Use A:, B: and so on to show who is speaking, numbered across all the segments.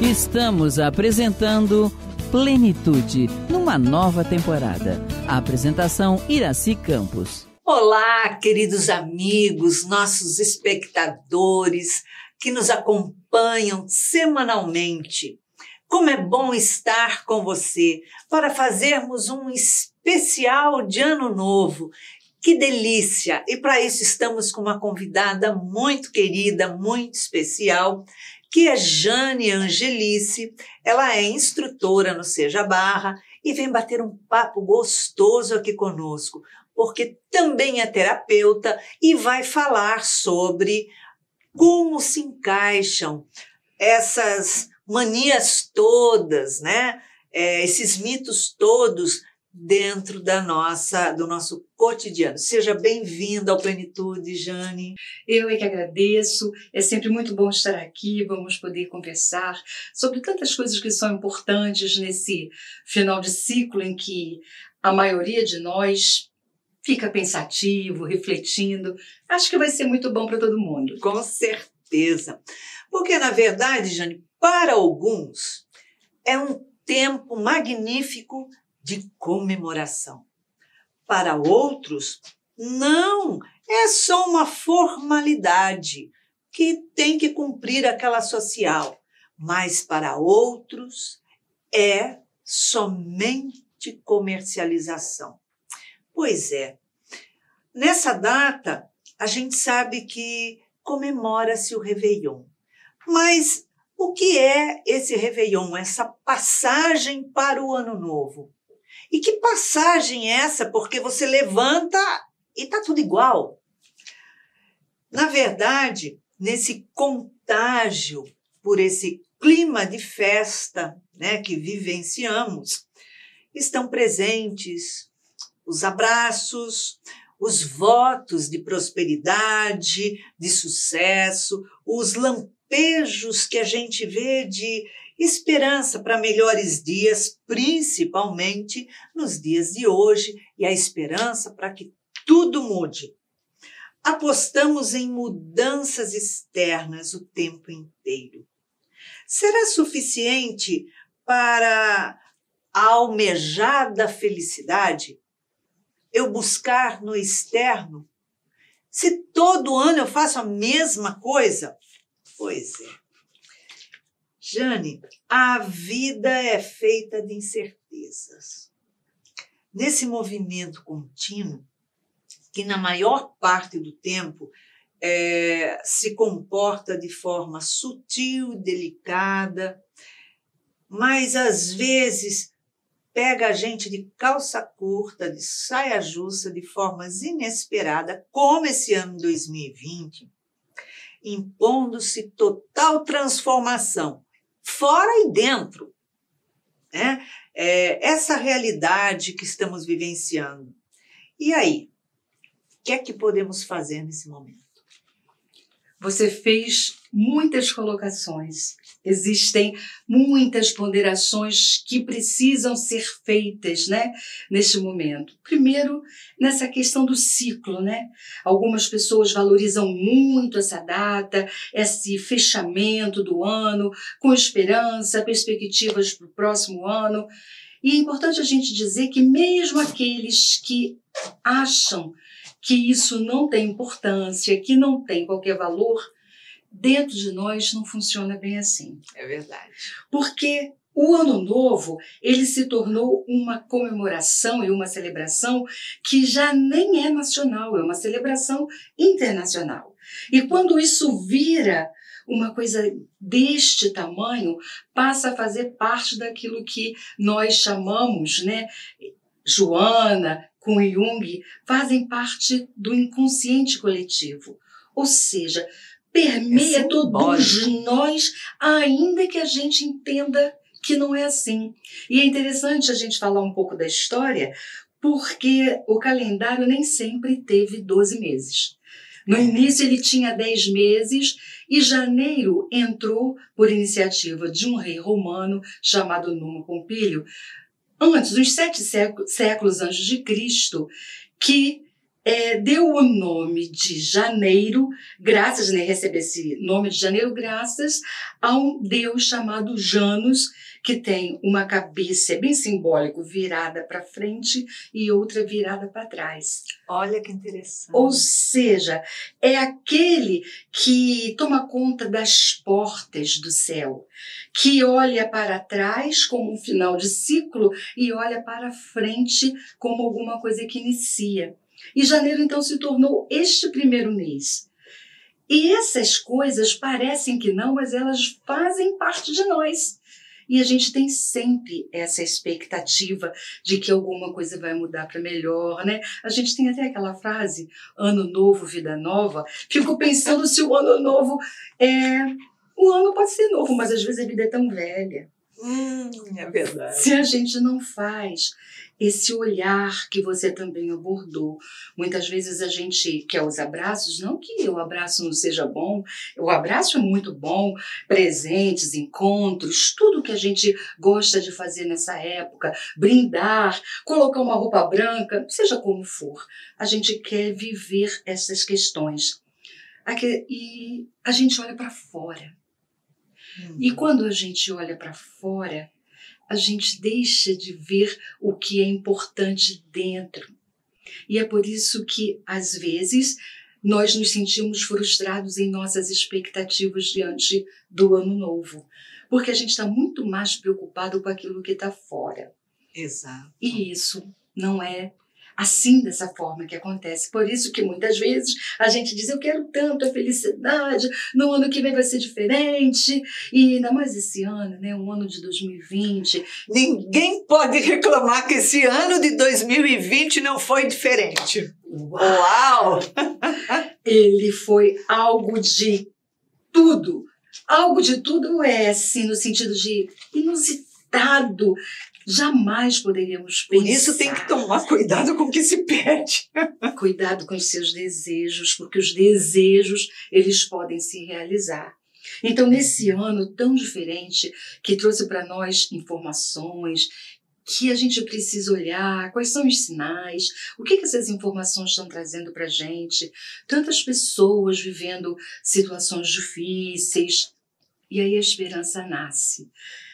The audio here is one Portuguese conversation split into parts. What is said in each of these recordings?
A: Estamos apresentando Plenitude, numa nova temporada. A apresentação Iraci Campos.
B: Olá, queridos amigos, nossos espectadores que nos acompanham semanalmente. Como é bom estar com você para fazermos um especial de Ano Novo. Que delícia! E para isso estamos com uma convidada muito querida, muito especial, que é Jane Angelice. Ela é instrutora no Seja Barra e vem bater um papo gostoso aqui conosco, porque também é terapeuta e vai falar sobre como se encaixam essas manias todas, né? Esses mitos todos dentro do nosso cotidiano. Seja bem-vinda ao Plenitude, Jane.
C: Eu é que agradeço, é sempre muito bom estar aqui, vamos poder conversar sobre tantas coisas que são importantes nesse final de ciclo em que a maioria de nós fica pensativo, refletindo. Acho que vai ser muito bom para todo mundo.
B: Com certeza. Porque, na verdade, Jane, para alguns é um tempo magnífico de comemoração. Para outros, não, é só uma formalidade que tem que cumprir aquela social. Mas para outros, é somente comercialização. Pois é, nessa data, a gente sabe que comemora-se o Réveillon. Mas o que é esse Réveillon, essa passagem para o Ano Novo? E que passagem é essa? Porque você levanta e está tudo igual. Na verdade, nesse contágio por esse clima de festa, né, que vivenciamos, estão presentes os abraços, os votos de prosperidade, de sucesso, os lampejos que a gente vê de esperança para melhores dias, principalmente nos dias de hoje, e a esperança para que tudo mude. Apostamos em mudanças externas o tempo inteiro. Será suficiente para a almejada felicidade eu buscar no externo? Se todo ano eu faço a mesma coisa? Pois é. Jane, a vida é feita de incertezas. Nesse movimento contínuo, que na maior parte do tempo se comporta de forma sutil, delicada, mas às vezes pega a gente de calça curta, de saia justa, de formas inesperadas, como esse ano 2020, impondo-se total transformação, fora e dentro, né? Essa realidade que estamos vivenciando. E aí, o que é que podemos fazer nesse momento?
C: Você fez muitas colocações. Existem muitas ponderações que precisam ser feitas, né, neste momento. Primeiro, nessa questão do ciclo, né? Algumas pessoas valorizam muito essa data, esse fechamento do ano, com esperança, perspectivas para o próximo ano. E é importante a gente dizer que mesmo aqueles que acham que isso não tem importância, que não tem qualquer valor, dentro de nós não funciona bem assim.
B: É verdade.
C: Porque o Ano Novo, ele se tornou uma comemoração e uma celebração que já nem é nacional, é uma celebração internacional. E quando isso vira uma coisa deste tamanho, passa a fazer parte daquilo que nós chamamos, né, Joana, com Jung, fazem parte do inconsciente coletivo. Ou seja, permeia todos nós, ainda que a gente entenda que não é assim. E é interessante a gente falar um pouco da história, porque o calendário nem sempre teve 12 meses. No início ele tinha 10 meses e janeiro entrou por iniciativa de um rei romano chamado Numa Pompílio, antes, uns 7 séculos antes de Cristo, que deu o nome de janeiro, graças, né, recebe esse nome de janeiro graças a um deus chamado Janus, que tem uma cabeça, é bem simbólico, virada para frente e outra virada para trás.
B: Olha que interessante.
C: Ou seja, é aquele que toma conta das portas do céu, que olha para trás como um final de ciclo e olha para frente como alguma coisa que inicia. E janeiro, então, se tornou este primeiro mês. E essas coisas parecem que não, mas elas fazem parte de nós. E a gente tem sempre essa expectativa de que alguma coisa vai mudar para melhor, né? A gente tem até aquela frase, ano novo, vida nova. Fico pensando se o ano novo o ano pode ser novo, mas às vezes a vida é tão velha.
B: É verdade.
C: Se a gente não faz esse olhar que você também abordou. Muitas vezes a gente quer os abraços, não que o abraço não seja bom, o abraço é muito bom, presentes, encontros, tudo que a gente gosta de fazer nessa época, brindar, colocar uma roupa branca, seja como for, a gente quer viver essas questões. E a gente olha para fora. E quando a gente olha para fora, a gente deixa de ver o que é importante dentro. E é por isso que, às vezes, nós nos sentimos frustrados em nossas expectativas diante do ano novo. Porque a gente está muito mais preocupado com aquilo que está fora.
B: Exato.
C: E isso não é assim, dessa forma que acontece. Por isso que muitas vezes a gente diz, eu quero tanto a felicidade, no ano que vem vai ser diferente, e ainda mais esse ano, né, um ano de 2020.
B: Ninguém pode reclamar que esse ano de 2020 não foi diferente. Uau!
C: Ele foi algo de tudo. Algo de tudo assim, no sentido de inusitado. Jamais poderíamos pensar.
B: Por isso tem que tomar cuidado com o que se pede.
C: Cuidado com os seus desejos, porque os desejos, eles podem se realizar. Então, nesse ano tão diferente, que trouxe para nós informações, que a gente precisa olhar, quais são os sinais, o que essas informações estão trazendo para a gente, tantas pessoas vivendo situações difíceis, e aí a esperança nasce.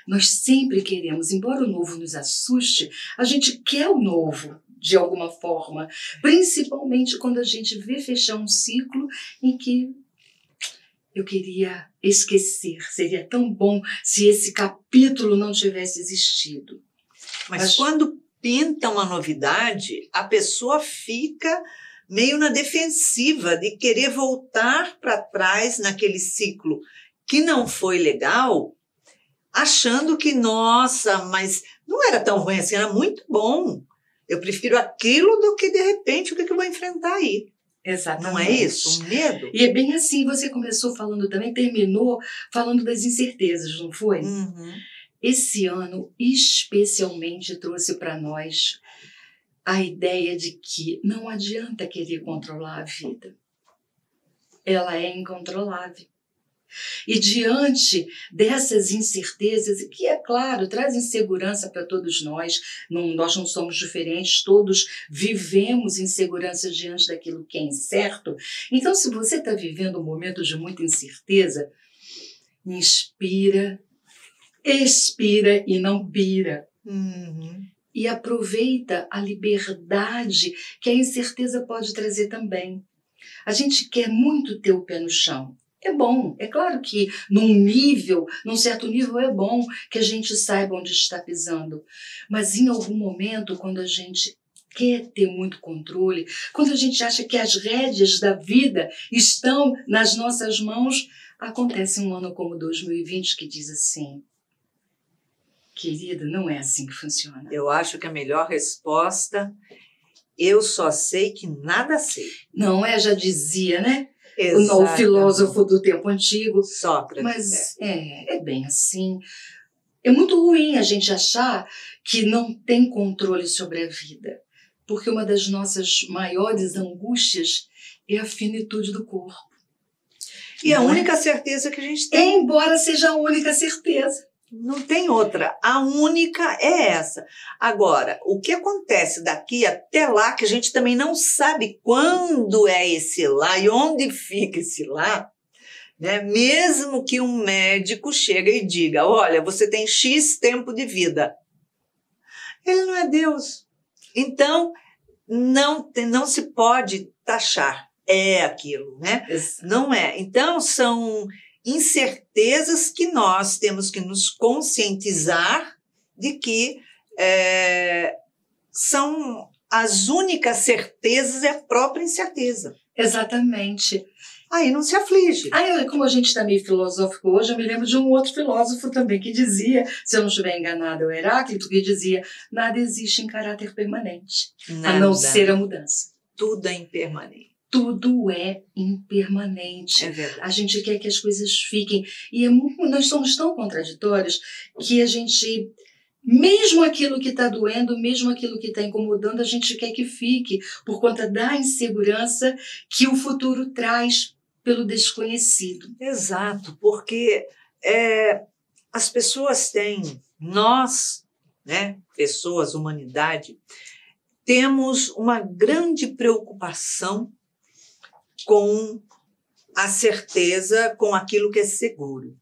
C: Nós sempre queremos, embora o novo nos assuste, a gente quer o novo, de alguma forma, principalmente quando a gente vê fechar um ciclo em que eu queria esquecer. Seria tão bom se esse capítulo não tivesse existido.
B: Mas quando pinta uma novidade, a pessoa fica meio na defensiva de querer voltar para trás naquele ciclo que não foi legal, achando que, nossa, mas não era tão ruim assim, era muito bom. Eu prefiro aquilo do que, de repente, o que eu vou enfrentar aí.
C: Exatamente.
B: Não é isso? Um medo?
C: E é bem assim, você começou falando também, terminou falando das incertezas, não foi?
B: Uhum.
C: Esse ano, especialmente, trouxe para nós a ideia de que não adianta querer controlar a vida. Ela é incontrolável. E diante dessas incertezas, que é claro, traz insegurança para todos nós não somos diferentes, todos vivemos inseguranças diante daquilo que é incerto. Então, se você está vivendo um momento de muita incerteza, inspira, expira e não pira.
B: Uhum.
C: E aproveita a liberdade que a incerteza pode trazer também. A gente quer muito ter o pé no chão. É bom, é claro que num certo nível é bom que a gente saiba onde está pisando. Mas em algum momento, quando a gente quer ter muito controle, quando a gente acha que as rédeas da vida estão nas nossas mãos, acontece um ano como 2020 que diz assim, querida, não é assim que funciona.
B: Eu acho que a melhor resposta, eu só sei que nada sei.
C: Não é, já dizia, né?
B: Exatamente.
C: O filósofo do tempo antigo.
B: Sócrates.
C: Mas é bem assim. É muito ruim a gente achar que não tem controle sobre a vida. Porque uma das nossas maiores angústias é a finitude do corpo.
B: E a única certeza que a gente tem.
C: Embora seja a única certeza.
B: Não tem outra. A única é essa. Agora, o que acontece daqui até lá, que a gente também não sabe quando é esse lá e onde fica esse lá, né? Mesmo que um médico chegue e diga, olha, você tem X tempo de vida. Ele não é Deus. Então, não se pode taxar. É aquilo, né? Não é. Então, são incertezas que nós temos que nos conscientizar de que são as únicas certezas, é a própria incerteza.
C: Exatamente.
B: Aí não se aflige.
C: Aí, como a gente está meio filosófico hoje, eu me lembro de um outro filósofo também que dizia, se eu não estiver enganado, é o Heráclito, que dizia, nada existe em caráter permanente,
B: Nada.
C: a não ser a mudança.
B: Tudo é impermanente.
C: Tudo é impermanente.
B: É verdade.
C: A gente quer que as coisas fiquem. E nós somos tão contraditórios que a gente, mesmo aquilo que está doendo, mesmo aquilo que está incomodando, a gente quer que fique, por conta da insegurança que o futuro traz pelo desconhecido.
B: Exato, porque as pessoas têm, nós, né, pessoas, humanidade, temos uma grande preocupação com a certeza, com aquilo que é seguro.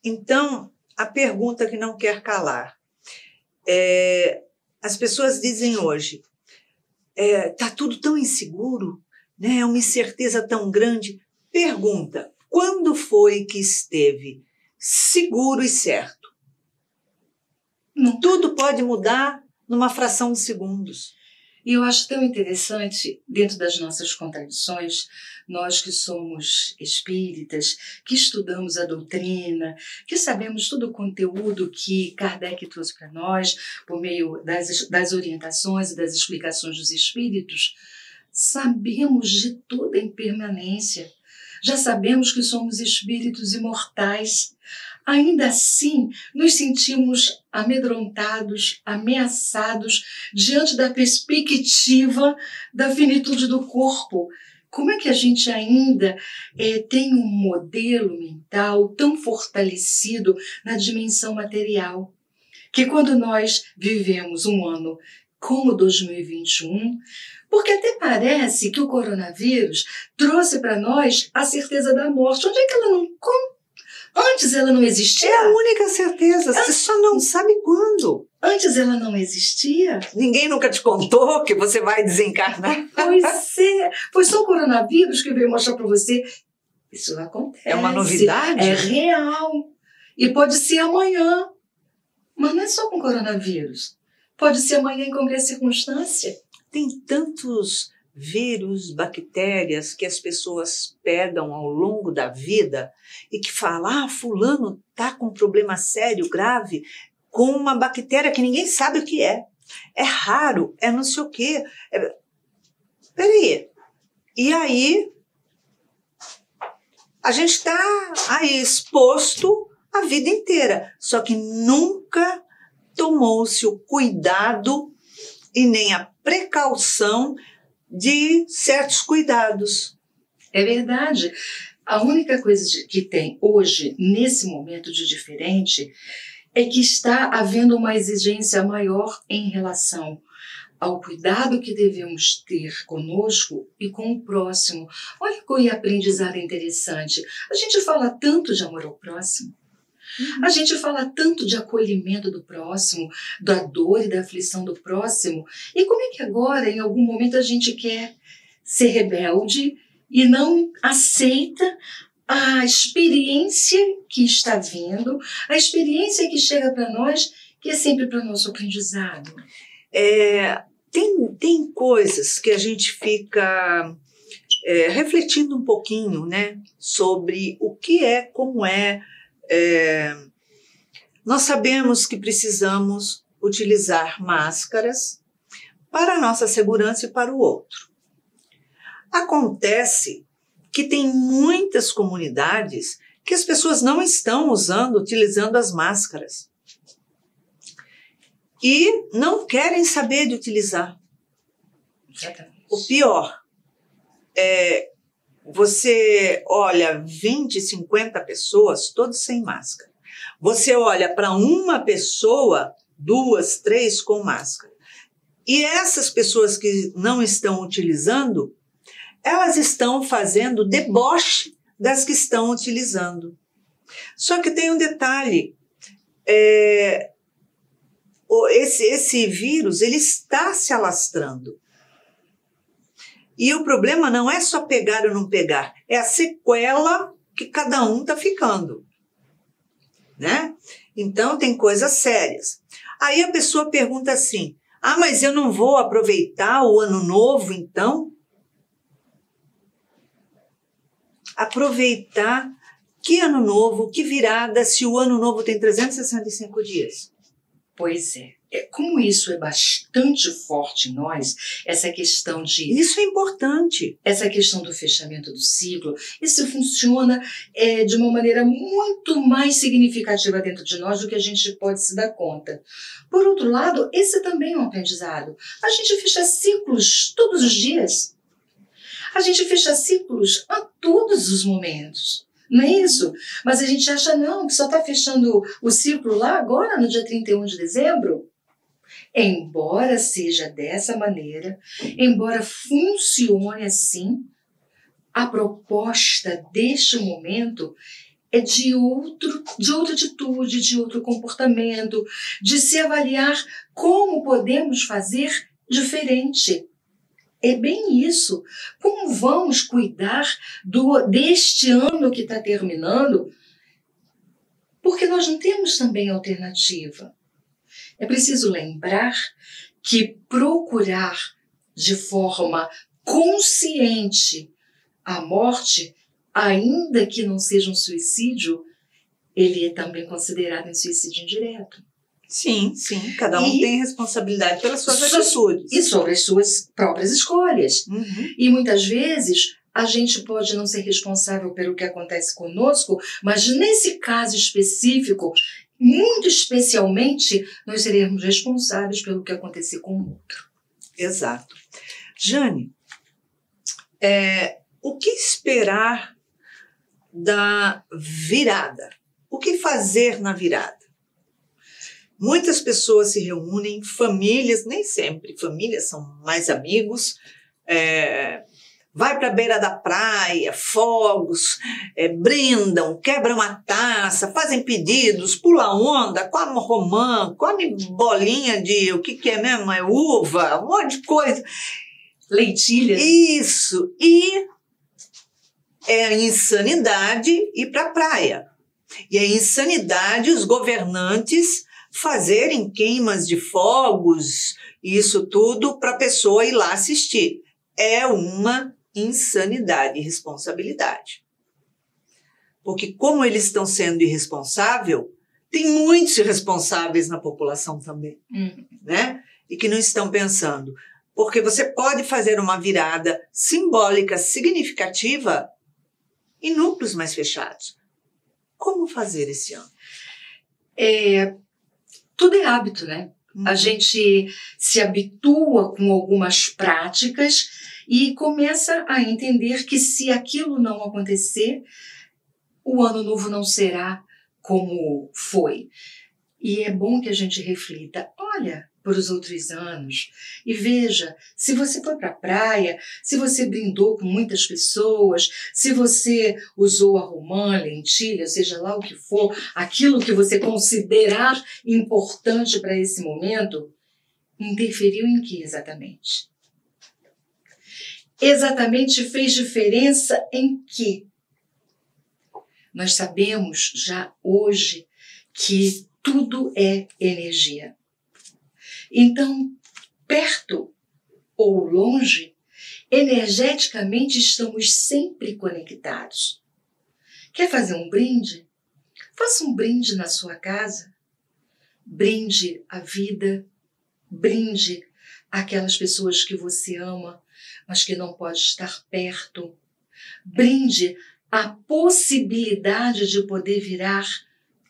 B: Então, a pergunta que não quer calar. As pessoas dizem hoje, está tudo tão inseguro, né? É uma incerteza tão grande. Pergunta, quando foi que esteve seguro e certo?
C: Não.
B: Tudo pode mudar numa fração de segundos.
C: E eu acho tão interessante, dentro das nossas contradições, nós que somos espíritas, que estudamos a doutrina, que sabemos todo o conteúdo que Kardec trouxe para nós, por meio das orientações e das explicações dos espíritos, sabemos de toda a impermanência. Já sabemos que somos espíritos imortais. Ainda assim, nos sentimos amedrontados, ameaçados diante da perspectiva da finitude do corpo. Como é que a gente ainda tem um modelo mental tão fortalecido na dimensão material? Que quando nós vivemos um ano como 2021, porque até parece que o coronavírus trouxe para nós a certeza da morte. Onde é que ela não... Antes ela não existia?
B: É a única certeza, você só não sabe quando.
C: Antes ela não existia?
B: Ninguém nunca te contou que você vai desencarnar?
C: Pois é, foi só o coronavírus que veio mostrar para você. Isso acontece.
B: É uma novidade?
C: É real. E pode ser amanhã. Mas não é só com coronavírus. Pode ser amanhã em qualquer circunstância.
B: Tem tantos vírus, bactérias que as pessoas pegam ao longo da vida e que falam, fulano está com um problema sério, grave, com uma bactéria que ninguém sabe o que é. É raro, é não sei o quê. Peraí. E aí, a gente está aí exposto a vida inteira. Só que nunca tomou-se o cuidado e nem a precaução de certos cuidados.
C: É verdade. A única coisa que tem hoje, nesse momento de diferente, é que está havendo uma exigência maior em relação ao cuidado que devemos ter conosco e com o próximo. Olha que aprendizado interessante. A gente fala tanto de amor ao próximo. A gente fala tanto de acolhimento do próximo, da dor e da aflição do próximo. E como é que agora, em algum momento, a gente quer ser rebelde e não aceita a experiência que está vindo, a experiência que chega para nós, que é sempre para o nosso aprendizado?
B: Tem coisas que a gente fica refletindo um pouquinho, né, sobre o que é, como é. Nós sabemos que precisamos utilizar máscaras para a nossa segurança e para o outro. Acontece que tem muitas comunidades que as pessoas não estão utilizando as máscaras e não querem saber de utilizar.
C: Exatamente.
B: O pior você olha 20, 50 pessoas, todos sem máscara. Você olha para uma pessoa, 2, 3 com máscara. E essas pessoas que não estão utilizando, elas estão fazendo deboche das que estão utilizando. Só que tem um detalhe, esse vírus ele está se alastrando. E o problema não é só pegar ou não pegar, é a sequela que cada um está ficando, né? Então tem coisas sérias. Aí a pessoa pergunta assim, mas eu não vou aproveitar o ano novo então? Aproveitar que ano novo, que virada, se o ano novo tem 365 dias?
C: Pois é. Como isso é bastante forte em nós, essa questão de...
B: Isso é importante.
C: Essa questão do fechamento do ciclo, isso funciona de uma maneira muito mais significativa dentro de nós do que a gente pode se dar conta. Por outro lado, esse também é um aprendizado. A gente fecha ciclos todos os dias. A gente fecha ciclos a todos os momentos. Não é isso? Mas a gente acha não, que só está fechando o ciclo lá agora, no dia 31 de dezembro. Embora seja dessa maneira, embora funcione assim, a proposta deste momento é de outra atitude, de outro comportamento, de se avaliar como podemos fazer diferente. É bem isso. Como vamos cuidar deste ano que está terminando? Porque nós não temos também alternativa. É preciso lembrar que procurar de forma consciente a morte, ainda que não seja um suicídio, ele é também considerado um suicídio indireto.
B: Sim. Cada um tem responsabilidade pelas suas atitudes.
C: E sobre as suas próprias escolhas.
B: Uhum.
C: E muitas vezes a gente pode não ser responsável pelo que acontece conosco, mas nesse caso específico, muito especialmente, nós seremos responsáveis pelo que acontecer com o outro.
B: Exato. Jane, o que esperar da virada? O que fazer na virada? Muitas pessoas se reúnem, famílias, nem sempre, famílias são mais amigos, vai para a beira da praia, fogos, brindam, quebram a taça, fazem pedidos, pula onda, come romã, come bolinha de, o que é mesmo? É uva, um monte de coisa.
C: Leitilha.
B: Isso, e é insanidade ir para a praia. E é insanidade os governantes fazerem queimas de fogos, isso tudo para a pessoa ir lá assistir. É uma insanidade e irresponsabilidade. Porque como eles estão sendo irresponsáveis, tem muitos irresponsáveis na população também, né? E que não estão pensando. Porque você pode fazer uma virada simbólica, significativa, em núcleos mais fechados. Como fazer esse ano?
C: Tudo é hábito, né? A gente se habitua com algumas práticas e começa a entender que se aquilo não acontecer, o ano novo não será como foi. E é bom que a gente reflita, olha para os outros anos e veja, se você foi para a praia, se você brindou com muitas pessoas, se você usou a romã, lentilha, seja lá o que for, aquilo que você considerar importante para esse momento, interferiu em que exatamente? Exatamente fez diferença em que? Nós sabemos já hoje que tudo é energia. Então, perto ou longe, energeticamente estamos sempre conectados. Quer fazer um brinde? Faça um brinde na sua casa. Brinde a vida, brinde aquelas pessoas que você ama, mas que não pode estar perto. Brinde a possibilidade de poder virar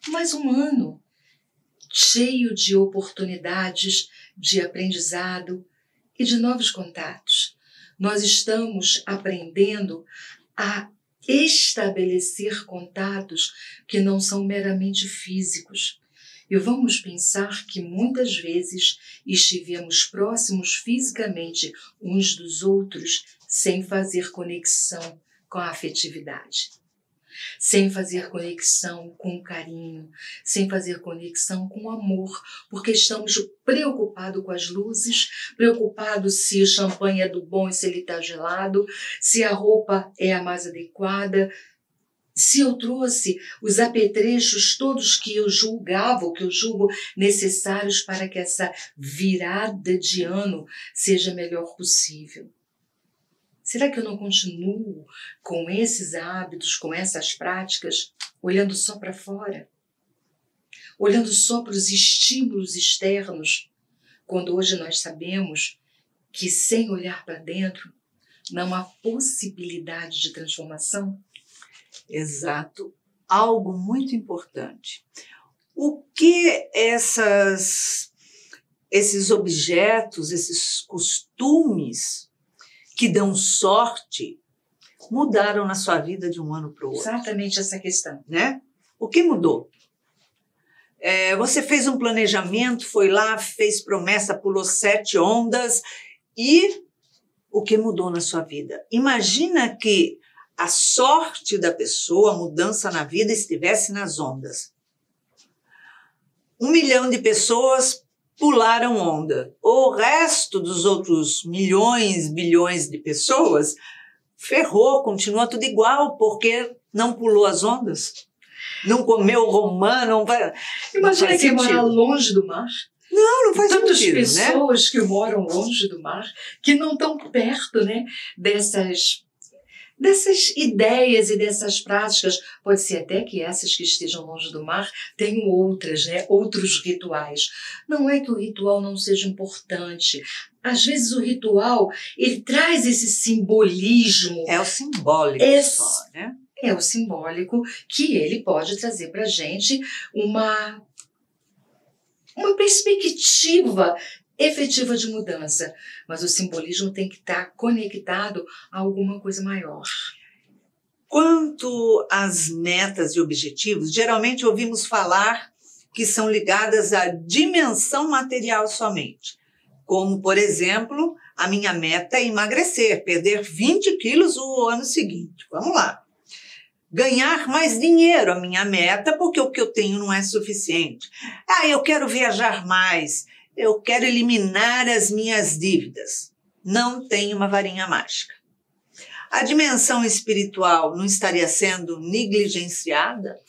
C: mais um ano cheio de oportunidades, de aprendizado e de novos contatos. Nós estamos aprendendo a estabelecer contatos que não são meramente físicos. E vamos pensar que muitas vezes estivemos próximos fisicamente uns dos outros sem fazer conexão com a afetividade, sem fazer conexão com o carinho, sem fazer conexão com o amor, porque estamos preocupados com as luzes, preocupados se o champanhe é do bom e se ele está gelado, se a roupa é a mais adequada, se eu trouxe os apetrechos todos que eu julgava, ou que eu julgo necessários para que essa virada de ano seja a melhor possível. Será que eu não continuo com esses hábitos, com essas práticas, olhando só para fora? Olhando só para os estímulos externos, quando hoje nós sabemos que sem olhar para dentro não há possibilidade de transformação?
B: Exato. Algo muito importante. O que esses objetos, esses costumes que dão sorte, mudaram na sua vida de um ano para o outro?
C: Exatamente essa questão.
B: Né? O que mudou? Você fez um planejamento, foi lá, fez promessa, pulou 7 ondas e o que mudou na sua vida? Imagina que a sorte da pessoa, a mudança na vida estivesse nas ondas. 1 milhão de pessoas pularam onda. O resto dos outros milhões, bilhões de pessoas ferrou, continua tudo igual, porque não pulou as ondas. Não comeu romã, não vai.
C: Imagina quem mora longe do mar.
B: Não faz
C: tantas
B: sentido,
C: pessoas, né, que moram longe do mar, que não estão perto, né, dessas ideias e dessas práticas. Pode ser até que essas que estejam longe do mar tenham outras, né, outros rituais. Não é que o ritual não seja importante. Às vezes o ritual, ele traz esse simbolismo.
B: É o simbólico só, né?
C: É o simbólico que ele pode trazer para a gente uma perspectiva efetiva de mudança, mas o simbolismo tem que estar conectado a alguma coisa maior.
B: Quanto às metas e objetivos, geralmente ouvimos falar que são ligadas à dimensão material somente. Como, por exemplo, a minha meta é emagrecer, perder 20 quilos o ano seguinte. Vamos lá. Ganhar mais dinheiro, a minha meta, porque o que eu tenho não é suficiente. Eu quero viajar mais. Eu quero eliminar as minhas dívidas. Não tem uma varinha mágica. A dimensão espiritual não estaria sendo negligenciada?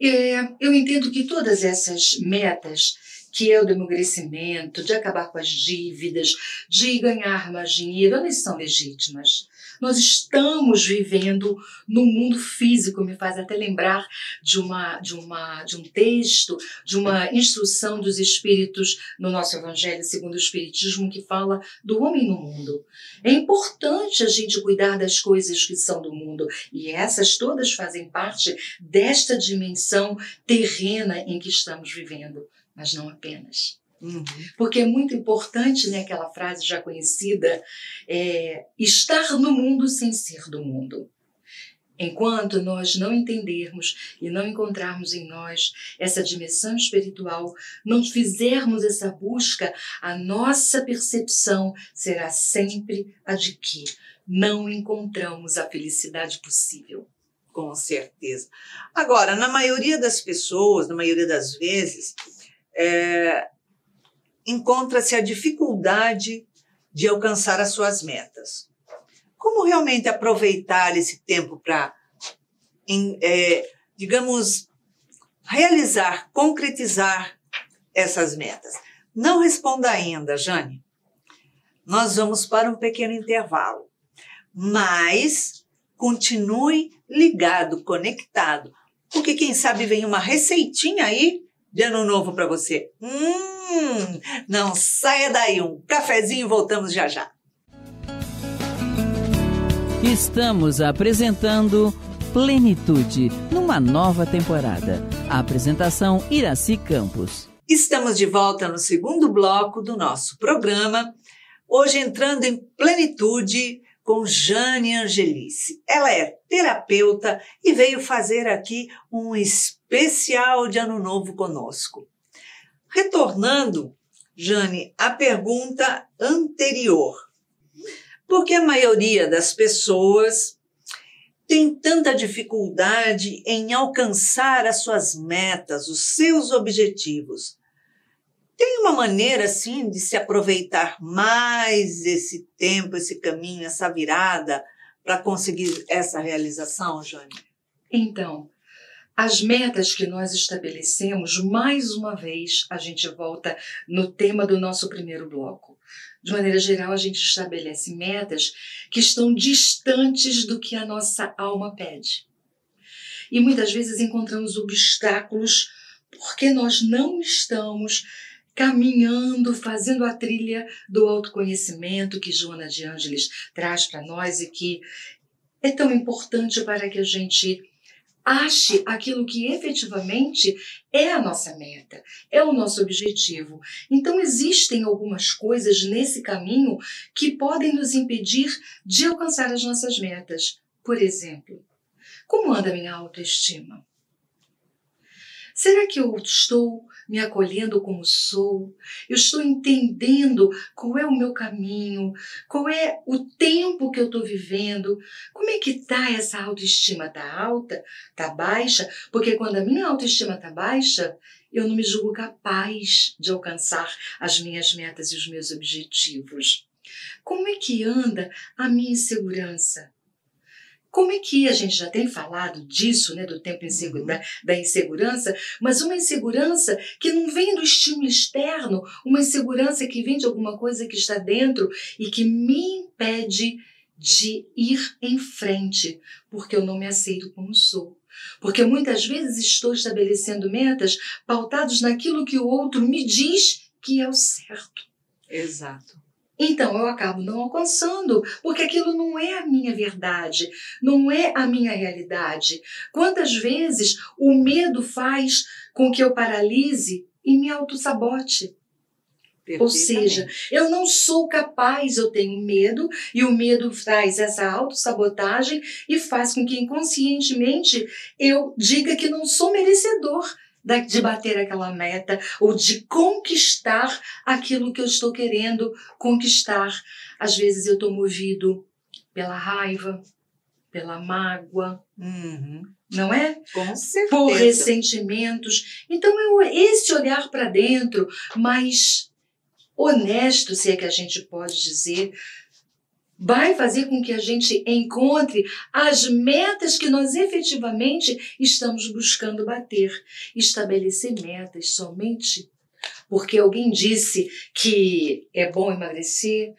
C: Eu entendo que todas essas metas, que é o do emagrecimento, de acabar com as dívidas, de ganhar mais dinheiro, elas são legítimas. Nós estamos vivendo no mundo físico, me faz até lembrar de um texto, de uma instrução dos Espíritos no nosso Evangelho segundo o Espiritismo, que fala do homem no mundo. É importante a gente cuidar das coisas que são do mundo, e essas todas fazem parte desta dimensão terrena em que estamos vivendo, mas não apenas. Porque é muito importante, né, aquela frase já conhecida, estar no mundo sem ser do mundo. Enquanto nós não entendermos e não encontrarmos em nós essa dimensão espiritual, não fizermos essa busca, a nossa percepção será sempre a de que não encontramos a felicidade possível.
B: Com certeza. Agora, na maioria das pessoas, na maioria das vezes, encontra-se a dificuldade de alcançar as suas metas. Como realmente aproveitar esse tempo para, digamos, realizar, concretizar essas metas? Não responda ainda, Jane. Nós vamos para um pequeno intervalo, mas continue ligado, conectado, porque quem sabe vem uma receitinha aí de ano novo para você. Não saia daí, um cafezinho, voltamos já já.
A: Estamos apresentando Plenitude, numa nova temporada. A apresentação Iraci Campos.
B: Estamos de volta no segundo bloco do nosso programa, hoje entrando em plenitude com Jane Angelice. Ela é terapeuta e veio fazer aqui um especial de Ano Novo conosco. Retornando, Jane, à pergunta anterior. Por que a maioria das pessoas tem tanta dificuldade em alcançar as suas metas, os seus objetivos? Tem uma maneira, assim, de se aproveitar mais esse tempo, esse caminho, essa virada para conseguir essa realização, Jane?
C: Então, as metas que nós estabelecemos, mais uma vez, a gente volta no tema do nosso primeiro bloco. De maneira geral, a gente estabelece metas que estão distantes do que a nossa alma pede. E muitas vezes encontramos obstáculos porque nós não estamos caminhando, fazendo a trilha do autoconhecimento que Joana de Ângeles traz para nós e que é tão importante para que a gente ache aquilo que efetivamente é a nossa meta, é o nosso objetivo. Então existem algumas coisas nesse caminho que podem nos impedir de alcançar as nossas metas. Por exemplo, como anda a minha autoestima? Será que eu estou me acolhendo como sou? Eu estou entendendo qual é o meu caminho? Qual é o tempo que eu estou vivendo? Como é que está essa autoestima? Está alta? Está baixa? Porque quando a minha autoestima está baixa, eu não me julgo capaz de alcançar as minhas metas e os meus objetivos. Como é que anda a minha insegurança? Como é que a gente já tem falado disso, né, do tempo da insegurança, mas uma insegurança que não vem do estímulo externo, uma insegurança que vem de alguma coisa que está dentro e que me impede de ir em frente, porque eu não me aceito como sou. Porque muitas vezes estou estabelecendo metas pautadas naquilo que o outro me diz que é o certo.
B: Exato.
C: Então, eu acabo não alcançando, porque aquilo não é a minha verdade, não é a minha realidade. Quantas vezes o medo faz com que eu paralise e me autossabote? Ou seja, eu não sou capaz, eu tenho medo, e o medo traz essa autossabotagem e faz com que inconscientemente eu diga que não sou merecedor de bater aquela meta ou de conquistar aquilo que eu estou querendo conquistar. Às vezes eu estou movido pela raiva, pela mágoa, não é?
B: Com certeza.
C: Por ressentimentos. Então esse olhar para dentro, mais honesto, se é que a gente pode dizer, vai fazer com que a gente encontre as metas que nós efetivamente estamos buscando bater. Estabelecer metas somente porque alguém disse que é bom emagrecer,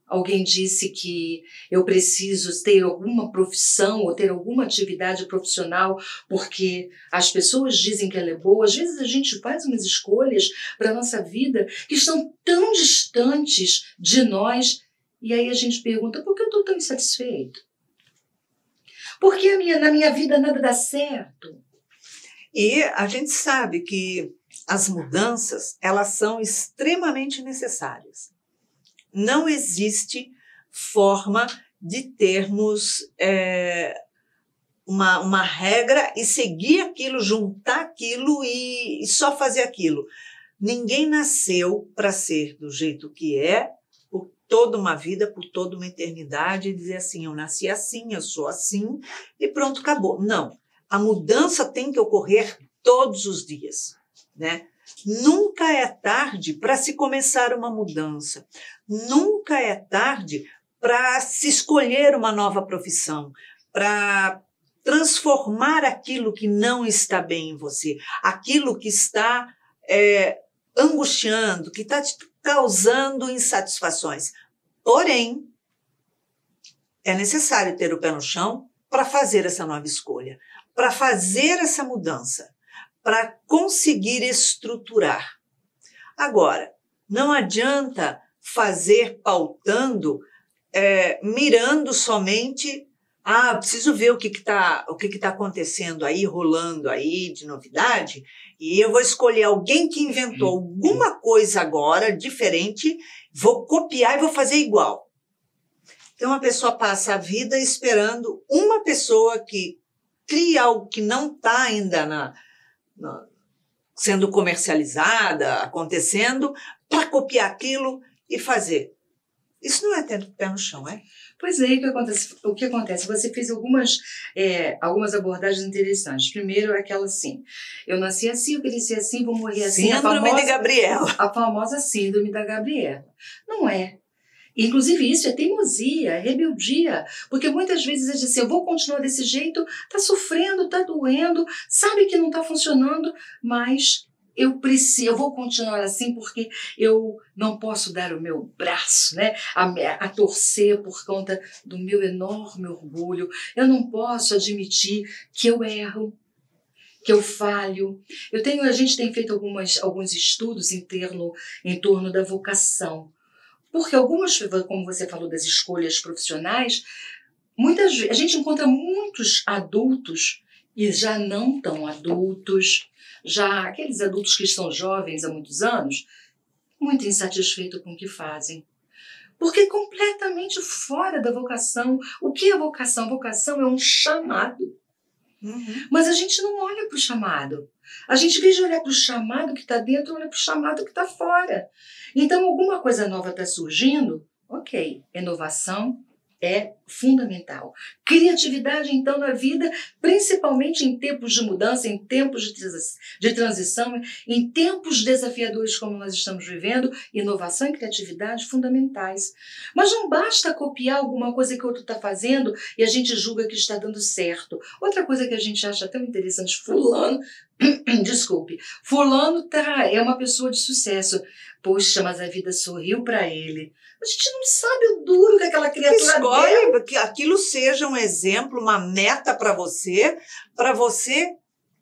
C: alguém disse que eu preciso ter alguma profissão ou ter alguma atividade profissional porque as pessoas dizem que ela é boa. Às vezes a gente faz umas escolhas para a nossa vida que estão tão distantes de nós. E aí a gente pergunta, por que eu estou tão insatisfeito? Por que na minha vida nada dá certo?
B: E a gente sabe que as mudanças, elas são extremamente necessárias. Não existe forma de termos uma regra e seguir aquilo, juntar aquilo e só fazer aquilo. Ninguém nasceu para ser do jeito que é, toda uma vida, por toda uma eternidade, e dizer assim, eu nasci assim, eu sou assim, e pronto, acabou. Não, a mudança tem que ocorrer todos os dias, né? Nunca é tarde para se começar uma mudança, nunca é tarde para se escolher uma nova profissão, para transformar aquilo que não está bem em você, aquilo que está angustiando, que está te causando insatisfações. Porém, é necessário ter o pé no chão para fazer essa nova escolha, para fazer essa mudança, para conseguir estruturar. Agora, não adianta fazer pautando, mirando somente, preciso ver o que tá acontecendo aí, rolando aí de novidade, e eu vou escolher alguém que inventou alguma coisa agora diferente, vou copiar e vou fazer igual. Então, a pessoa passa a vida esperando uma pessoa que cria algo que não está ainda sendo comercializada, acontecendo, para copiar aquilo e fazer. Isso não é ter pé no chão, é?
C: Pois é, o que acontece? Você fez algumas abordagens interessantes. Primeiro, aquela assim, eu nasci assim, eu cresci assim, vou morrer assim.
B: Síndrome de Gabriela.
C: A famosa síndrome da Gabriela. Não é. Inclusive isso é teimosia, é rebeldia, porque muitas vezes a gente diz assim, eu vou continuar desse jeito, tá sofrendo, tá doendo, sabe que não tá funcionando, mas eu vou continuar assim porque eu não posso dar o meu braço, né, a torcer por conta do meu enorme orgulho, eu não posso admitir que eu erro, que eu falho. A gente tem feito alguns estudos em torno da vocação. Porque algumas, como você falou das escolhas profissionais, muitas vezes a gente encontra muitos adultos e já não tão adultos, já aqueles adultos que estão jovens há muitos anos, muito insatisfeitos com o que fazem. Porque é completamente fora da vocação. O que é vocação? Vocação é um chamado.
B: Uhum.
C: Mas a gente não olha para o chamado. A gente, em vez de olhar para o chamado que está dentro, olha para o chamado que está fora. Então, alguma coisa nova está surgindo, ok, inovação é fundamental. Criatividade, então, na vida, principalmente em tempos de mudança, em tempos de transição, em tempos desafiadores como nós estamos vivendo, inovação e criatividade fundamentais. Mas não basta copiar alguma coisa que o outro está fazendo e a gente julga que está dando certo. Outra coisa que a gente acha tão interessante, fulano é uma pessoa de sucesso. Poxa, mas a vida sorriu para ele. A gente não sabe o duro que aquela criatura
B: escolhe que aquilo seja um exemplo, uma meta para você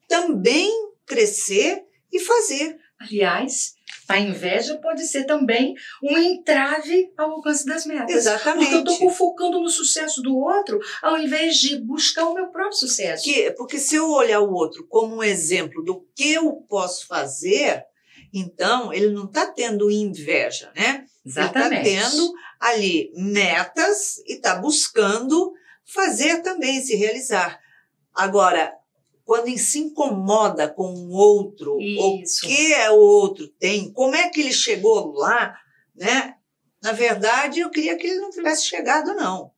B: também crescer e fazer.
C: Aliás, a inveja pode ser também um entrave ao alcance das metas.
B: Exatamente.
C: Porque eu estou focando no sucesso do outro ao invés de buscar o meu próprio sucesso.
B: Porque se eu olhar o outro como um exemplo do que eu posso fazer, então ele não está tendo inveja, né?
C: Exatamente.
B: Ele está tendo ali metas e está buscando fazer também, se realizar. Agora, quando se incomoda com o outro,
C: Isso.
B: O que o outro tem, como é que ele chegou lá, né? Na verdade, eu queria que ele não tivesse chegado, não.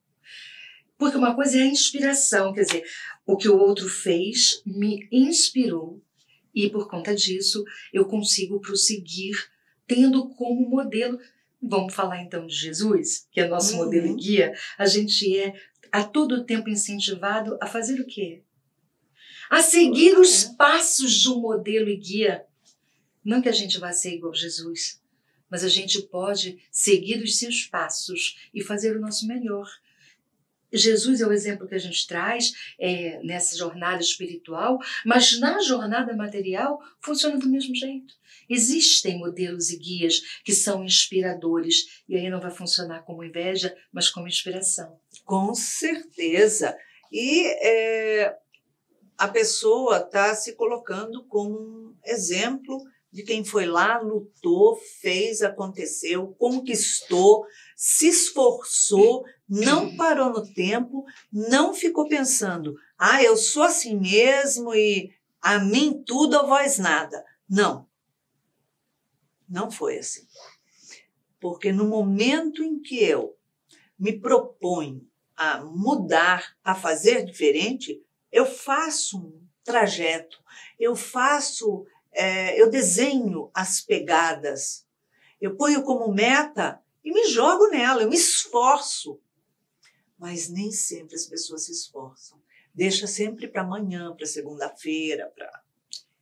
C: Porque uma coisa é a inspiração, quer dizer, o que o outro fez me inspirou e por conta disso eu consigo prosseguir tendo como modelo. Vamos falar então de Jesus, que é nosso modelo e guia. A gente é a todo tempo incentivado a fazer o quê? A seguir os passos do modelo e guia. Não que a gente vá ser igual a Jesus, mas a gente pode seguir os seus passos e fazer o nosso melhor. Jesus é o exemplo que a gente traz nessa jornada espiritual, mas na jornada material funciona do mesmo jeito. Existem modelos e guias que são inspiradores, e aí não vai funcionar como inveja, mas como inspiração.
B: Com certeza. E a pessoa está se colocando como um exemplo de quem foi lá, lutou, fez, aconteceu, conquistou, se esforçou, não parou no tempo, não ficou pensando, eu sou assim mesmo e a mim tudo, a vós nada. Não. Não foi assim. Porque no momento em que eu me proponho a mudar, a fazer diferente, eu faço um trajeto, eu desenho as pegadas, eu ponho como meta e me jogo nela, eu me esforço. Mas nem sempre as pessoas se esforçam. Deixa sempre para amanhã, para segunda-feira, para...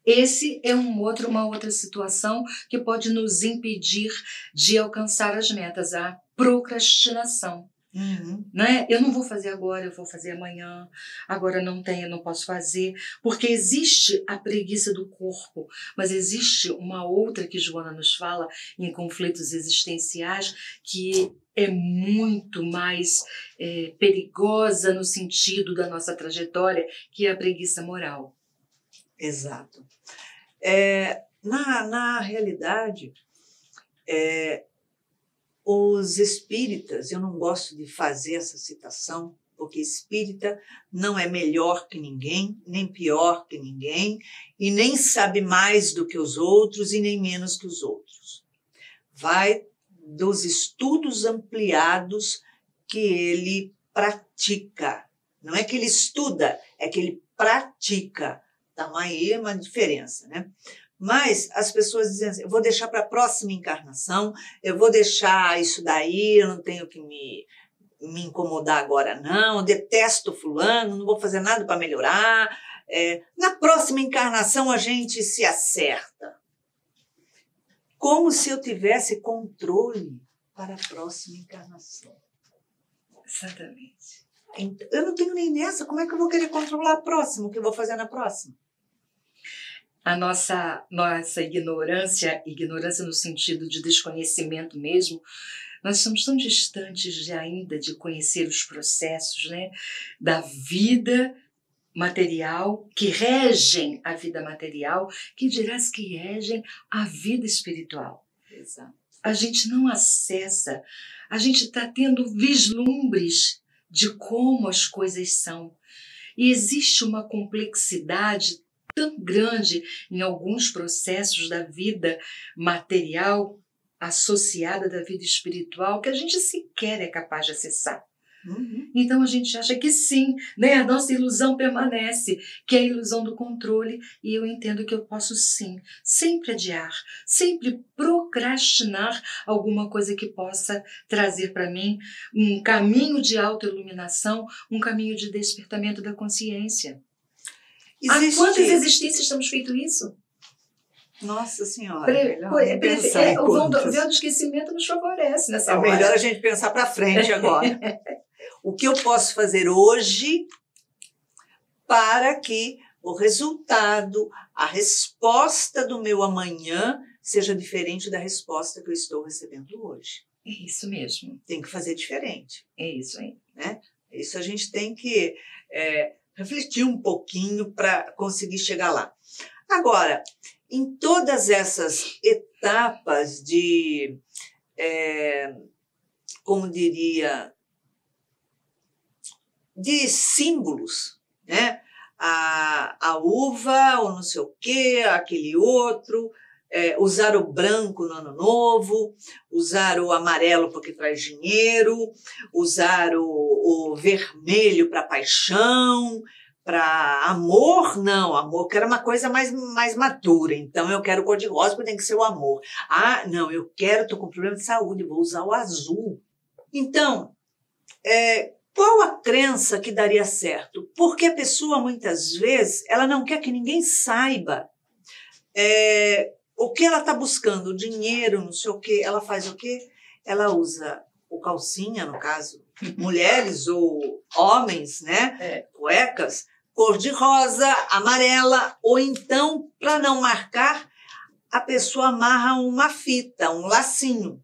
C: Esse é uma outra situação que pode nos impedir de alcançar as metas, a procrastinação.
B: Uhum.
C: Né? Eu não vou fazer agora, eu vou fazer amanhã, agora não tenho, não posso fazer, porque existe a preguiça do corpo, mas existe uma outra que Joana nos fala em conflitos existenciais, que é muito mais perigosa no sentido da nossa trajetória, que é a preguiça moral.
B: Exato. Na realidade, Os espíritas, eu não gosto de fazer essa citação, porque espírita não é melhor que ninguém, nem pior que ninguém, e nem sabe mais do que os outros e nem menos que os outros. Vai dos estudos ampliados que ele pratica. Não é que ele estuda, é que ele pratica. Então, aí é uma diferença, né? Mas as pessoas dizem assim, eu vou deixar para a próxima encarnação, eu vou deixar isso daí, eu não tenho que me incomodar agora não, eu detesto fulano, não vou fazer nada para melhorar. Na próxima encarnação a gente se acerta. Como se eu tivesse controle para a próxima encarnação.
C: Exatamente.
B: Eu não tenho nem nessa, como é que eu vou querer controlar a próxima, o que eu vou fazer na próxima?
C: A nossa ignorância no sentido de desconhecimento mesmo, nós estamos tão distantes ainda de conhecer os processos, né, da vida material, que regem a vida material, que dirás que regem a vida espiritual.
B: Exato.
C: A gente não acessa, a gente está tendo vislumbres de como as coisas são. E existe uma complexidade tão grande em alguns processos da vida material associada da vida espiritual que a gente sequer é capaz de acessar.
B: Uhum.
C: Então a gente acha que sim, né? A nossa ilusão permanece, que é a ilusão do controle, e eu entendo que eu posso sim, sempre adiar, sempre procrastinar alguma coisa que possa trazer para mim um caminho de autoiluminação, um caminho de despertamento da consciência. Há quantas existências estamos feito isso?
B: Nossa Senhora, o
C: véu do esquecimento nos favorece nessa hora.
B: É melhor a gente pensar para frente agora. O que eu posso fazer hoje para que o resultado, a resposta do meu amanhã seja diferente da resposta que eu estou recebendo hoje?
C: É isso mesmo.
B: Tem que fazer diferente.
C: É isso aí.
B: Né? Isso a gente tem que refletir um pouquinho para conseguir chegar lá. Agora, em todas essas etapas de, como diria, de símbolos, né? A uva, ou não sei o quê, aquele outro, usar o branco no ano novo, usar o amarelo porque traz dinheiro, usar o vermelho para paixão, para amor, não, amor que era uma coisa mais madura, então eu quero cor de rosa porque tem que ser o amor. Ah, não, eu estou com problema de saúde, vou usar o azul. Então, qual a crença que daria certo? Porque a pessoa, muitas vezes, ela não quer que ninguém saiba o que ela está buscando, dinheiro, não sei o quê. Ela faz o quê? Ela usa o calcinha, no caso, mulheres ou homens, né? Cuecas, cor de rosa, amarela, ou então, para não marcar, a pessoa amarra uma fita, um lacinho.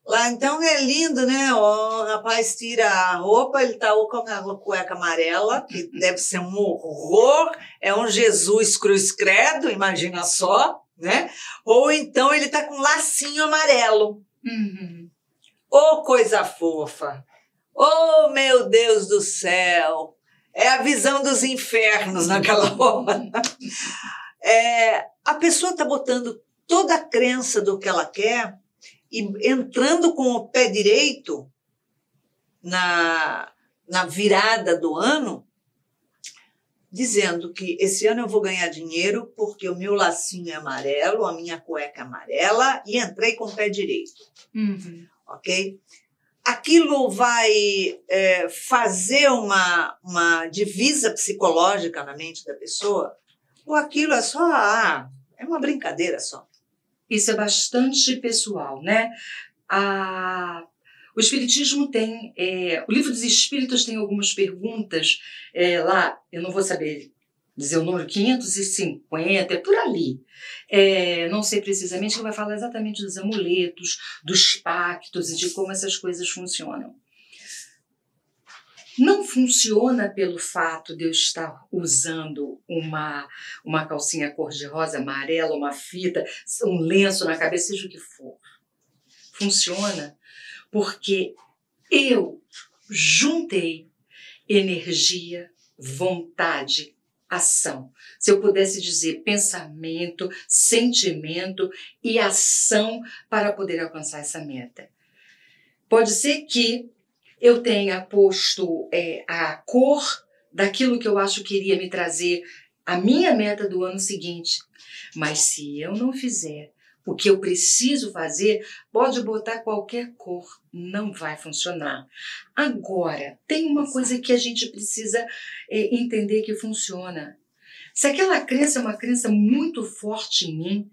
B: Lá, então é lindo, né? O rapaz tira a roupa, ele tá com a cueca amarela, que deve ser um horror, é um Jesus cruz credo, imagina só, né? Ou então ele tá com um lacinho amarelo. Ô, coisa fofa! Oh, meu Deus do céu! É a visão dos infernos naquela hora. A pessoa tá botando toda a crença do que ela quer e entrando com o pé direito na virada do ano, dizendo que esse ano eu vou ganhar dinheiro porque o meu lacinho é amarelo, a minha cueca é amarela e entrei com o pé direito. Ok? Aquilo vai fazer uma divisa psicológica na mente da pessoa? Ou aquilo é só, é uma brincadeira só?
C: Isso é bastante pessoal, né? O Espiritismo tem... o Livro dos Espíritos tem algumas perguntas lá, eu não vou saber dizer o número, 550, é por ali. Não sei precisamente, ele vai falar exatamente dos amuletos, dos pactos e de como essas coisas funcionam. Não funciona pelo fato de eu estar usando uma calcinha cor-de-rosa, amarela, uma fita, um lenço na cabeça, seja o que for. funciona porque eu juntei energia, vontade, ação. Se eu pudesse dizer pensamento, sentimento e ação para poder alcançar essa meta. Pode ser que eu tenha posto a cor daquilo que eu acho que iria me trazer a minha meta do ano seguinte. Mas se eu não fizer o que eu preciso fazer, pode botar qualquer cor, não vai funcionar. Agora, tem uma coisa que a gente precisa entender que funciona. Se aquela crença é uma crença muito forte em mim,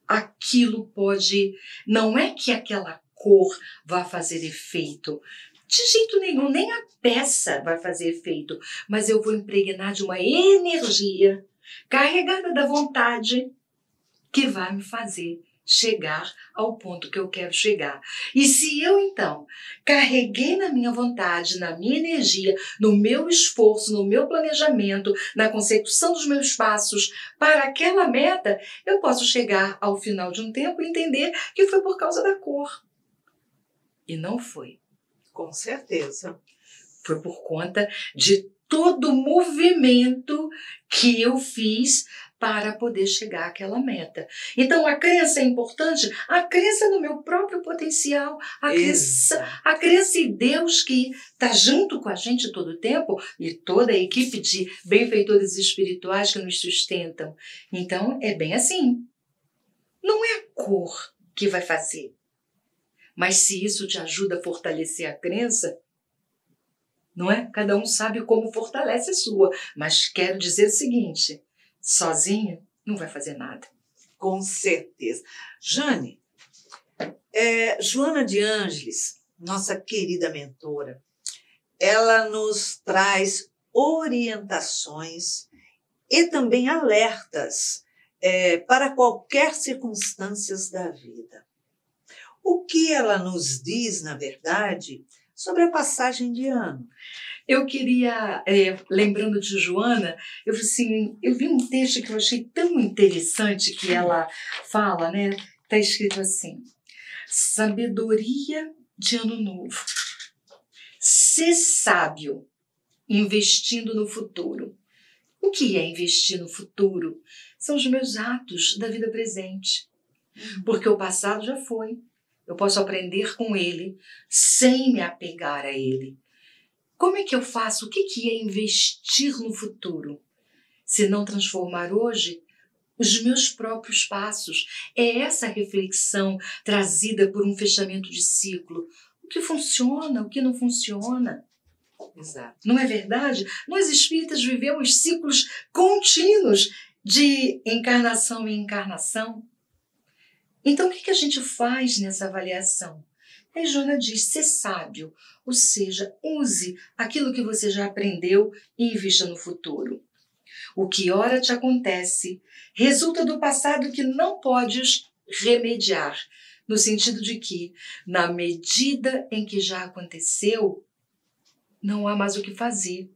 C: aquilo pode... Não é que aquela cor vai fazer efeito. De jeito nenhum, nem a peça vai fazer efeito. Mas eu vou impregnar de uma energia carregada da vontade que vai me fazer chegar ao ponto que eu quero chegar. E se eu, então, carreguei na minha vontade, na minha energia, no meu esforço, no meu planejamento, na consecução dos meus passos para aquela meta, eu posso chegar ao final de um tempo e entender que foi por causa da cor. E não foi.
B: Com certeza.
C: Foi por conta de todo o movimento que eu fiz para poder chegar àquela meta. Então, a crença é importante, a crença no meu próprio potencial, a crença em Deus que está junto com a gente todo o tempo e toda a equipe de benfeitores espirituais que nos sustentam. Então, é bem assim. Não é a cor que vai fazer. Mas se isso te ajuda a fortalecer a crença, não é? Cada um sabe como fortalece a sua. Mas quero dizer o seguinte, sozinha não vai fazer nada.
B: Com certeza. Jane, Joana de Ângeles, nossa querida mentora, ela nos traz orientações e também alertas para qualquer circunstância da vida. O que ela nos diz, na verdade, sobre a passagem de ano?
C: Eu queria, lembrando de Joana, eu vi um texto que eu achei tão interessante que ela fala, né? Está escrito assim, sabedoria de ano novo. Ser sábio, investindo no futuro. O que é investir no futuro? São os meus atos da vida presente. Porque o passado já foi. Eu posso aprender com ele sem me apegar a ele. Como é que eu faço? O que é investir no futuro? Se não transformar hoje os meus próprios passos. É essa reflexão trazida por um fechamento de ciclo. O que funciona, o que não funciona.
B: Exato.
C: Não é verdade? Nós espíritas vivemos ciclos contínuos de encarnação em encarnação. Então, o que a gente faz nessa avaliação? Aí Joana diz, ser sábio, ou seja, use aquilo que você já aprendeu e invista no futuro. O que ora te acontece resulta do passado que não podes remediar, no sentido de que, na medida em que já aconteceu, não há mais o que fazer.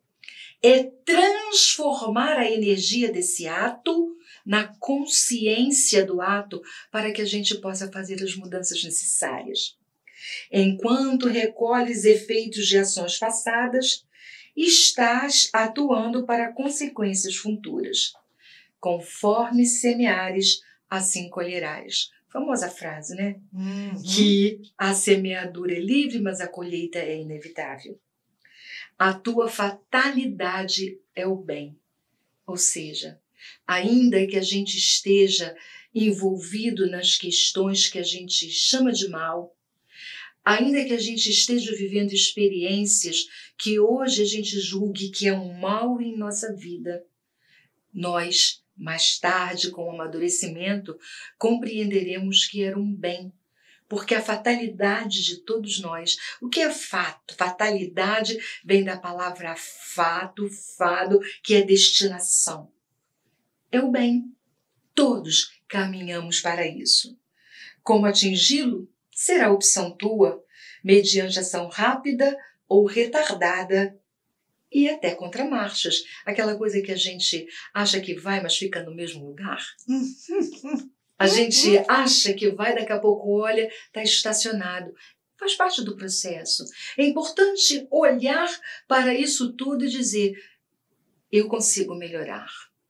C: É transformar a energia desse ato na consciência do ato para que a gente possa fazer as mudanças necessárias. Enquanto recolhes efeitos de ações passadas, estás atuando para consequências futuras. Conforme semeares, assim colherás. Famosa frase, né? Que a semeadura é livre, mas a colheita é inevitável. A tua fatalidade é o bem. Ou seja, ainda que a gente esteja envolvido nas questões que a gente chama de mal, ainda que a gente esteja vivendo experiências que hoje a gente julgue que é um mal em nossa vida, nós, mais tarde, com o amadurecimento, compreenderemos que era um bem. Porque a fatalidade de todos nós, o que é fato? Fatalidade vem da palavra fato, fado, que é destinação. É o bem. Todos caminhamos para isso. Como atingi-lo? Será opção tua, mediante ação rápida ou retardada e até contramarchas. Aquela coisa que a gente acha que vai, mas fica no mesmo lugar. A gente acha que vai, daqui a pouco olha, está estacionado. Faz parte do processo. É importante olhar para isso tudo e dizer, eu consigo melhorar,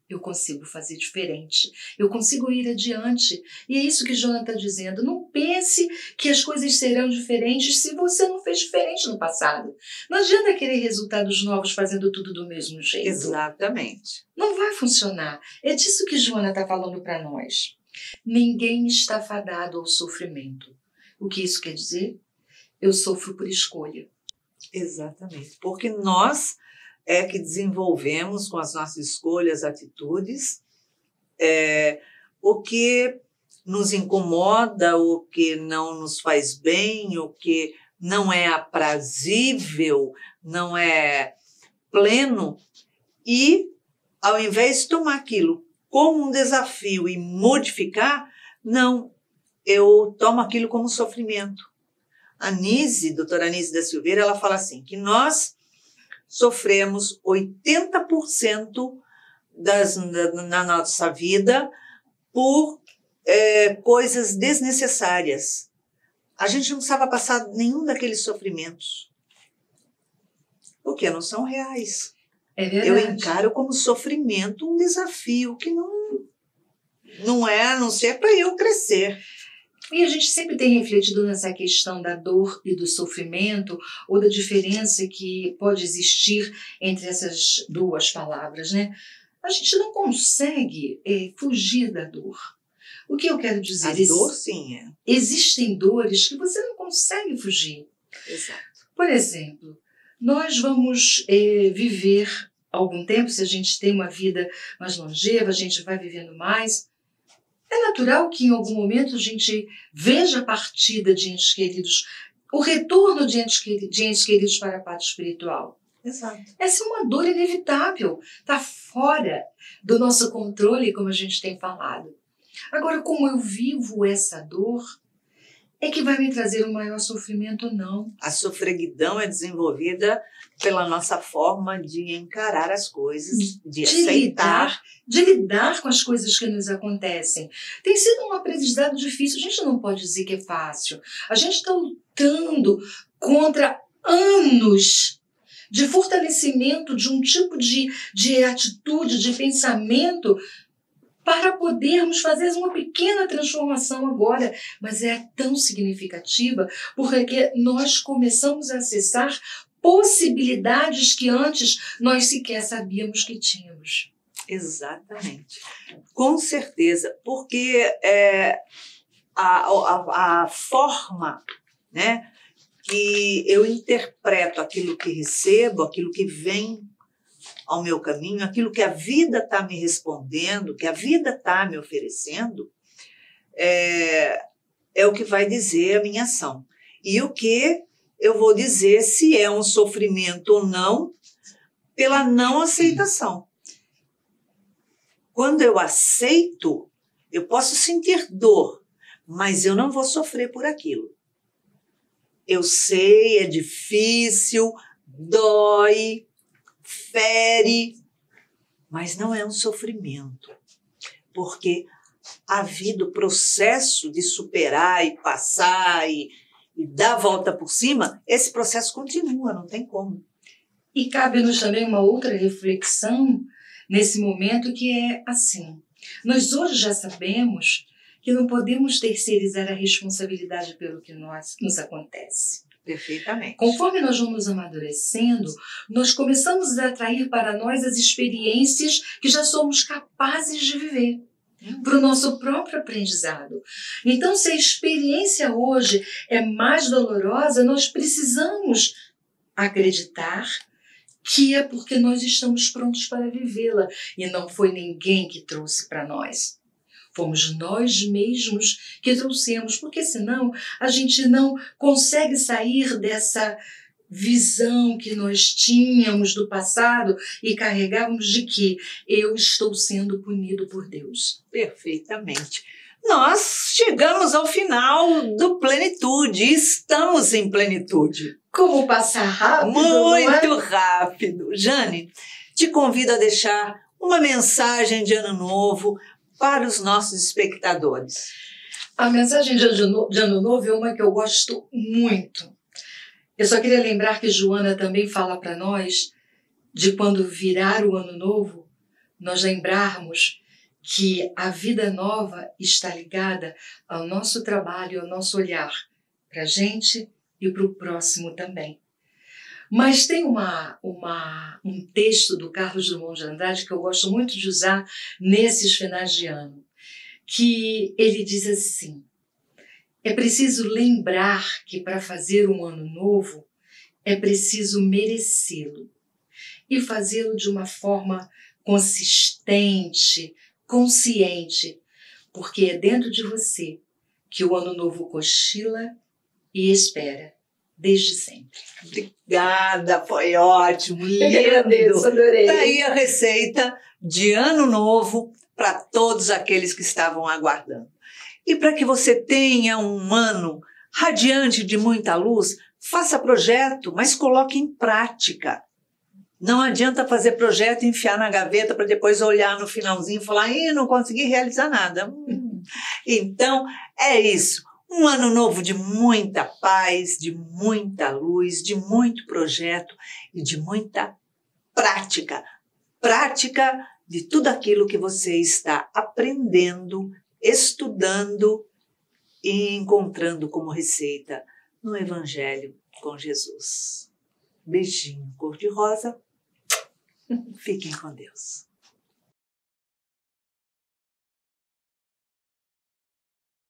C: eu consigo fazer diferente, eu consigo ir adiante. E é isso que Joana está dizendo. Não pense que as coisas serão diferentes se você não fez diferente no passado. Não adianta querer resultados novos fazendo tudo do mesmo jeito.
B: Exatamente.
C: Não vai funcionar. É disso que Joana está falando para nós. Ninguém está fadado ao sofrimento. O que isso quer dizer? Eu sofro por escolha.
B: Exatamente. Porque nós é que desenvolvemos com as nossas escolhas, atitudes, o que nos incomoda, o que não nos faz bem, o que não é aprazível, não é pleno. E, ao invés de tomar aquilo como um desafio e modificar, não, eu tomo aquilo como sofrimento. A doutora Anísia da Silveira, ela fala assim, que nós sofremos 80% na nossa vida por coisas desnecessárias. A gente não precisava passar nenhum daqueles sofrimentos, porque não são reais.
C: É verdade.
B: Eu encaro como sofrimento um desafio que não é, a não ser para eu crescer.
C: E a gente sempre tem refletido nessa questão da dor e do sofrimento, ou da diferença que pode existir entre essas duas palavras, né? A gente não consegue fugir da dor. O que eu quero dizer?
B: A dor, sim, é.
C: Existem dores que você não consegue fugir.
B: Exato.
C: Por exemplo, nós vamos viver algum tempo, se a gente tem uma vida mais longeva, a gente vai vivendo mais. É natural que em algum momento a gente veja a partida de entes queridos, o retorno de entes queridos para a parte espiritual.
B: Exato.
C: Essa é uma dor inevitável, está fora do nosso controle, como a gente tem falado. Agora, como eu vivo essa dor, é que vai me trazer um maior sofrimento ou não.
B: A sofreguidão é desenvolvida pela nossa forma de encarar as coisas, de aceitar.
C: De lidar com as coisas que nos acontecem. Tem sido um aprendizado difícil, a gente não pode dizer que é fácil. A gente está lutando contra anos de fortalecimento de um tipo de atitude, de pensamento, para podermos fazer uma pequena transformação agora, mas é tão significativa porque nós começamos a acessar possibilidades que antes nós sequer sabíamos que tínhamos.
B: Exatamente. Com certeza, porque a forma, né, que eu interpreto aquilo que recebo, aquilo que vem ao meu caminho, aquilo que a vida está me respondendo, que a vida está me oferecendo, é o que vai dizer a minha ação. E o que eu vou dizer se é um sofrimento ou não, pela não aceitação. Quando eu aceito, eu posso sentir dor, mas eu não vou sofrer por aquilo. Eu sei, é difícil, dói, fere, mas não é um sofrimento, porque a vida, o processo de superar e passar e dar a volta por cima, esse processo continua, não tem como.
C: E cabe-nos também uma outra reflexão nesse momento que é assim, nós hoje já sabemos que não podemos terceirizar a responsabilidade pelo que nos acontece.
B: Perfeitamente.
C: Conforme nós vamos amadurecendo, nós começamos a atrair para nós as experiências que já somos capazes de viver, para o nosso próprio aprendizado. Então, se a experiência hoje é mais dolorosa, nós precisamos acreditar que é porque nós estamos prontos para vivê-la e não foi ninguém que trouxe para nós. Fomos nós mesmos que trouxemos, porque senão a gente não consegue sair dessa visão que nós tínhamos do passado e carregávamos de que eu estou sendo punido por Deus.
B: Perfeitamente. Nós chegamos ao final do Plenitude, estamos em plenitude.
C: Como passar rápido?
B: Muito rápido. Jane, te convido a deixar uma mensagem de ano novo para os nossos espectadores?
C: A mensagem de Ano Novo é uma que eu gosto muito. Eu só queria lembrar que Joana também fala para nós de quando virar o Ano Novo, nós lembrarmos que a vida nova está ligada ao nosso trabalho, ao nosso olhar para a gente e para o próximo também. Mas tem um texto do Carlos Drummond de Andrade que eu gosto muito de usar nesses finais de ano, que ele diz assim: é preciso lembrar que para fazer um ano novo é preciso merecê-lo e fazê-lo de uma forma consistente, consciente, porque é dentro de você que o ano novo cochila e espera desde sempre.
B: Obrigada, foi ótimo, lindo.
C: Eu agradeço, adorei.
B: Daí a receita de ano novo para todos aqueles que estavam aguardando. E para que você tenha um ano radiante de muita luz, faça projeto, mas coloque em prática. Não adianta fazer projeto e enfiar na gaveta para depois olhar no finalzinho e falar: não consegui realizar nada. Então, é isso. Um ano novo de muita paz, de muita luz, de muito projeto e de muita prática. Prática de tudo aquilo que você está aprendendo, estudando e encontrando como receita no Evangelho com Jesus. Beijinho cor-de-rosa. Fiquem com Deus.